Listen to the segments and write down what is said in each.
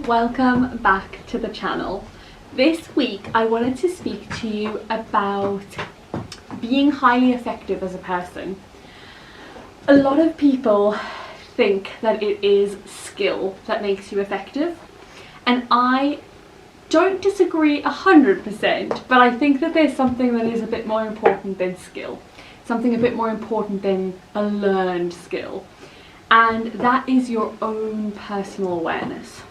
Welcome back to the channel. This week I wanted to speak to you about being highly effective as a person. A lot of people think that it is skill that makes you effective, and I don't disagree 100%, but I think that there's something that is a bit more important than skill, something a bit more important than a learned skill, and that is your own personal awareness.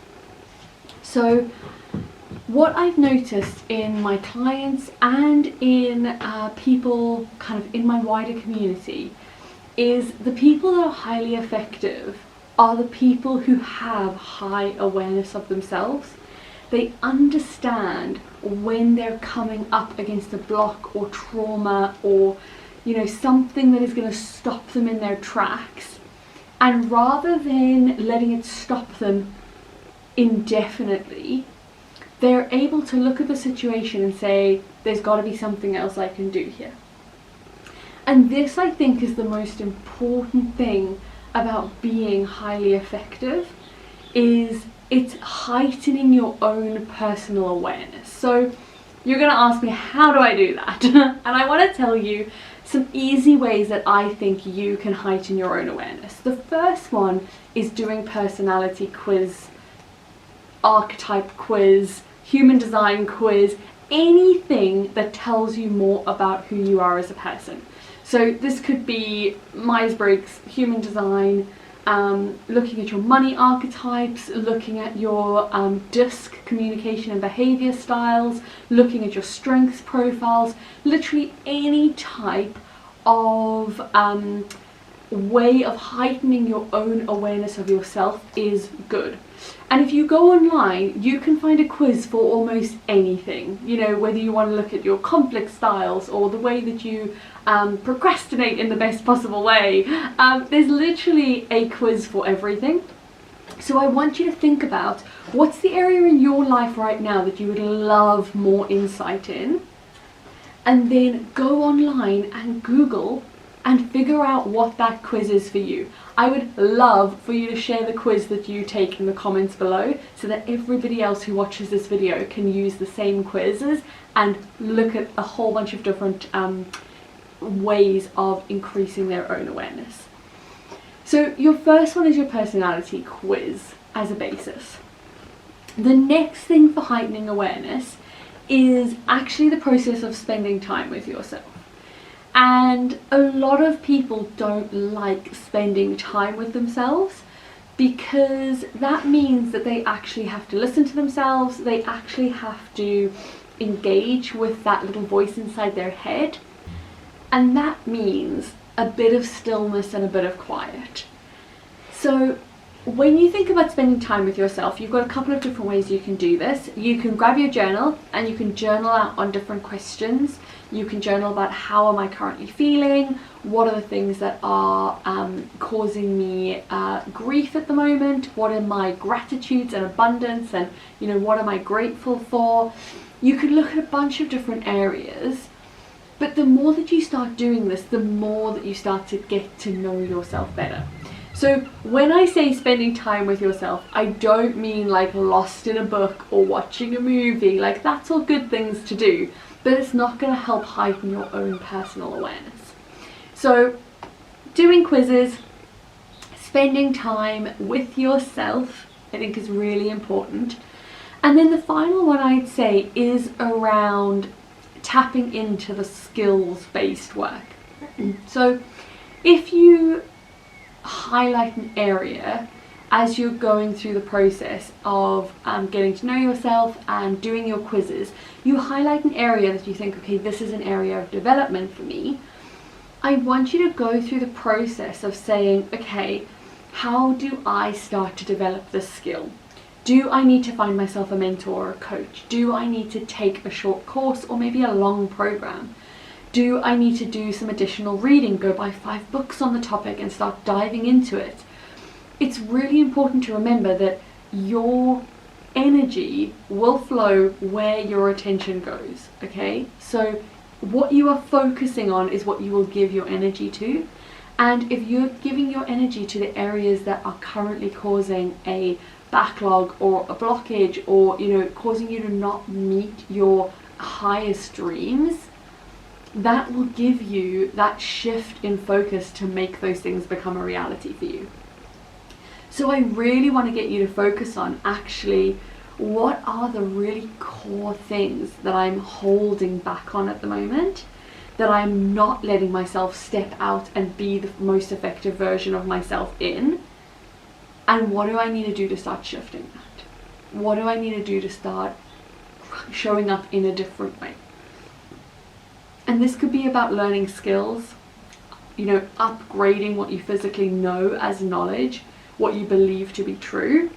So what I've noticed in my clients and in people kind of in my wider community is the people that are highly effective are the people who have high awareness of themselves. They understand when they're coming up against a block or trauma or, something that is going to stop them in their tracks. And rather than letting it stop them indefinitely, they're able to look at the situation and say, there's got to be something else I can do here. And this, I think, is the most important thing about being highly effective, is it's heightening your own personal awareness. So you're going to ask me, how do I do that? And I want to tell you some easy ways that I think you can heighten your own awareness. The first one is doing personality quiz, archetype quiz, human design quiz, anything that tells you more about who you are as a person. So this could be Myers-Briggs, human design, looking at your money archetypes, looking at your DISC, communication and behavior styles, looking at your strengths profiles, literally any type of way of heightening your own awareness of yourself is good. And if you go online, you can find a quiz for almost anything, whether you want to look at your conflict styles or the way that you procrastinate in the best possible way. There's literally a quiz for everything. So I want you to think about what's the area in your life right now that you would love more insight in, and then go online and Google and figure out what that quiz is for you. I would love for you to share the quiz that you take in the comments below so that everybody else who watches this video can use the same quizzes and look at a whole bunch of different ways of increasing their own awareness. So your first one is your personality quiz as a basis. The next thing for heightening awareness is actually the process of spending time with yourself. And a lot of people don't like spending time with themselves because that means that they actually have to listen to themselves, they actually have to engage with that little voice inside their head, and that means a bit of stillness and a bit of quiet. So when you think about spending time with yourself, you've got a couple of different ways you can do this. You can grab your journal and you can journal out on different questions. You can journal about how am I currently feeling, what are the things that are causing me grief at the moment, what are my gratitudes and abundance, and what am I grateful for. You can look at a bunch of different areas, but the more that you start doing this, the more that you start to get to know yourself better. So when I say spending time with yourself, I don't mean like lost in a book or watching a movie. Like, that's all good things to do, but it's not going to help heighten your own personal awareness. So doing quizzes, spending time with yourself, I think is really important. And then the final one I'd say is around tapping into the skills-based work. So if you highlight an area as you're going through the process of getting to know yourself and doing your quizzes, you highlight an area that you think, okay, this is an area of development for me. I want you to go through the process of saying, okay, how do I start to develop this skill? Do I need to find myself a mentor or a coach? Do I need to take a short course or maybe a long program? Do I need to do some additional reading, go buy 5 books on the topic and start diving into it? It's really important to remember that your energy will flow where your attention goes, okay? So what you are focusing on is what you will give your energy to. And if you're giving your energy to the areas that are currently causing a backlog or a blockage, or causing you to not meet your highest dreams, that will give you that shift in focus to make those things become a reality for you. So I really want to get you to focus on actually what are the really core things that I'm holding back on at the moment, that I'm not letting myself step out and be the most effective version of myself in, and what do I need to do to start shifting that? What do I need to do to start showing up in a different way? And this could be about learning skills, upgrading what you physically know as knowledge, what you believe to be true.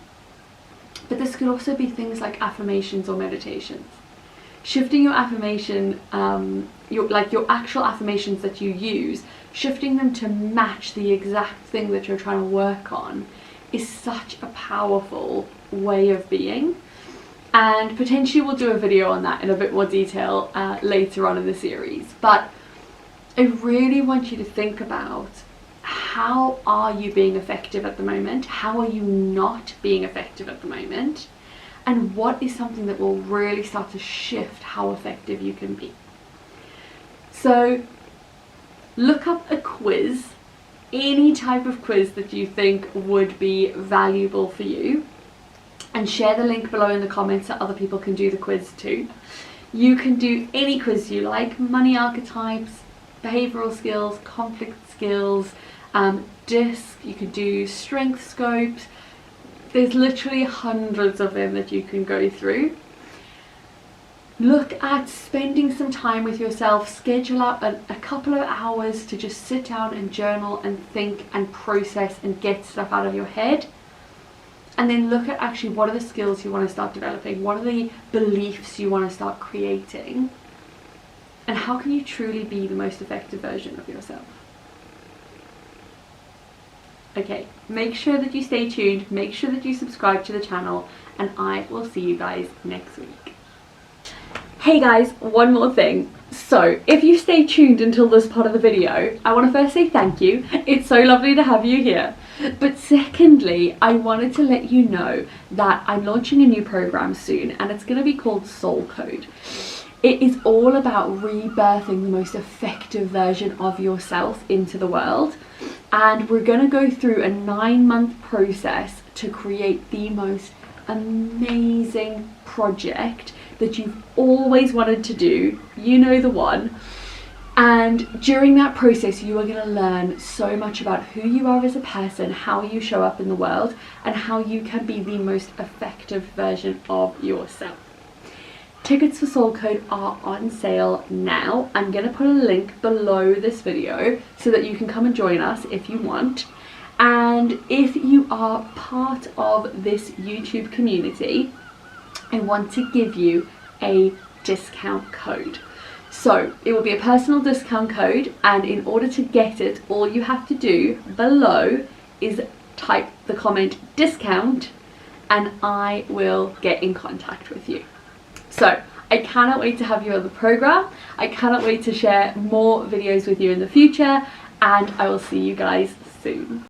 But this could also be things like affirmations or meditations. Shifting your affirmation, your actual affirmations that you use, shifting them to match the exact thing that you're trying to work on is such a powerful way of being. And potentially we'll do a video on that in a bit more detail later on in the series. But I really want you to think about, how are you being effective at the moment? How are you not being effective at the moment? And what is something that will really start to shift how effective you can be? So look up a quiz, any type of quiz that you think would be valuable for you, and share the link below in the comments so other people can do the quiz too. You can do any quiz you like: money archetypes, behavioral skills, conflict skills, DISC, you could do strength scopes. There's literally hundreds of them that you can go through. Look at spending some time with yourself, schedule out a couple of hours to just sit down and journal and think and process and get stuff out of your head. And then look at actually what are the skills you want to start developing, what are the beliefs you want to start creating, and how can you truly be the most effective version of yourself. Okay, make sure that you stay tuned, make sure that you subscribe to the channel, and I will see you guys next week. Hey guys, one more thing. So if you stay tuned until this part of the video, I want to first say thank you. It's so lovely to have you here. But secondly, I wanted to let you know that I'm launching a new program soon, and it's going to be called Soul Code. It is all about rebirthing the most effective version of yourself into the world. And we're going to go through a 9-month process to create the most amazing project that you've always wanted to do. You know the one. And during that process, you are going to learn so much about who you are as a person, how you show up in the world, and how you can be the most effective version of yourself. Tickets for Soul Code are on sale now. I'm going to put a link below this video so that you can come and join us if you want. And if you are part of this YouTube community, I want to give you a discount code. So it will be a personal discount code, and in order to get it, all you have to do below is type the comment discount, and I will get in contact with you. So I cannot wait to have you on the program. I cannot wait to share more videos with you in the future, and I will see you guys soon.